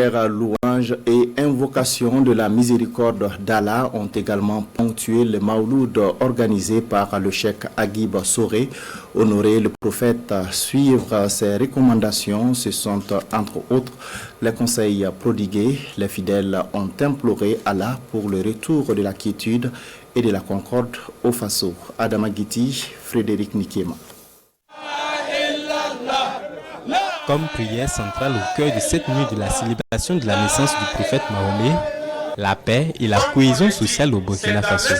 Prières, louanges et invocations de la miséricorde d'Allah ont également ponctué le Mawloud organisé par le cheikh Agib Soré. Honorer le prophète, suivre ses recommandations, ce sont entre autres les conseils prodigués. Les fidèles ont imploré Allah pour le retour de la quiétude et de la concorde au Faso. Adama Guiti, Frédéric Nikema. Comme prière centrale au cœur de cette nuit de la célébration de la naissance du prophète Mahomet, la paix et la cohésion sociale au Burkina Faso.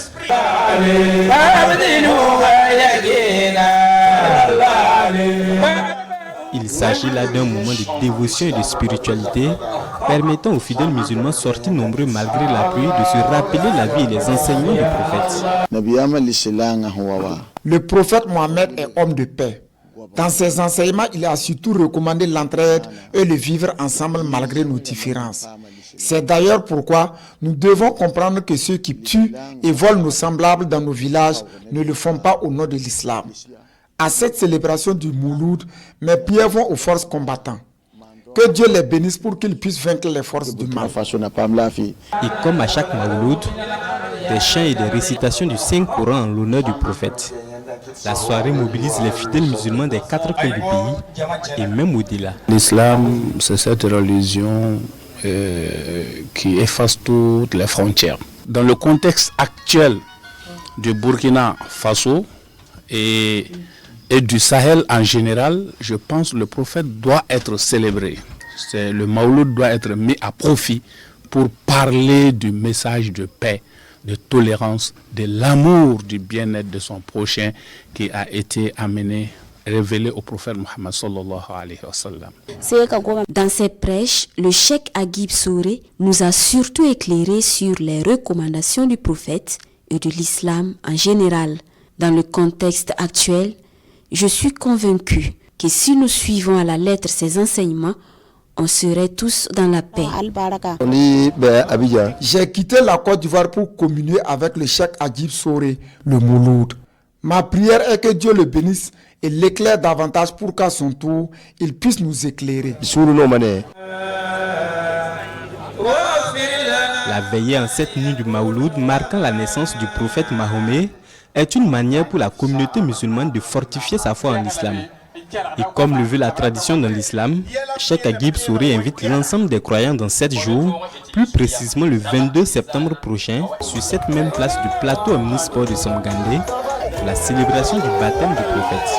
Il s'agit là d'un moment de dévotion et de spiritualité permettant aux fidèles musulmans sortis nombreux malgré la pluie de se rappeler la vie et les enseignements du prophète. Le prophète Mohammed est homme de paix. Dans ses enseignements, il a surtout recommandé l'entraide et le vivre ensemble malgré nos différences. C'est d'ailleurs pourquoi nous devons comprendre que ceux qui tuent et volent nos semblables dans nos villages ne le font pas au nom de l'islam. À cette célébration du Mouloud, mes prières vont aux forces combattantes. Que Dieu les bénisse pour qu'ils puissent vaincre les forces du mal. Et comme à chaque Mouloud, des chants et des récitations du Saint-Coran en l'honneur du prophète. La soirée mobilise les fidèles musulmans des 4 coins du pays et même au-delà. L'islam, c'est cette religion qui efface toutes les frontières. Dans le contexte actuel du Burkina Faso et du Sahel en général, je pense que le prophète doit être célébré. Le Mawloud doit être mis à profit pour parler du message de paix, de tolérance, de l'amour du bien-être de son prochain qui a été révélé au prophète Mohammed sallallahu alayhi wa sallam. Dans ses prêches, le cheikh Agib Soré nous a surtout éclairé sur les recommandations du prophète et de l'islam en général. Dans le contexte actuel, je suis convaincu que si nous suivons à la lettre ses enseignements, on serait tous dans la paix. J'ai quitté la Côte d'Ivoire pour communier avec le cheikh Agib Soré, le Mouloud. Ma prière est que Dieu le bénisse et l'éclaire davantage pour qu'à son tour, il puisse nous éclairer. La veillée en cette nuit du Mawloud marquant la naissance du prophète Mahomet est une manière pour la communauté musulmane de fortifier sa foi en l'islam. Et comme le veut la tradition dans l'islam, Cheikh Agib Soré invite l'ensemble des croyants dans 7 jours, plus précisément le 22 septembre prochain, sur cette même place du plateau omnisport de Somgandé, pour la célébration du baptême du prophète.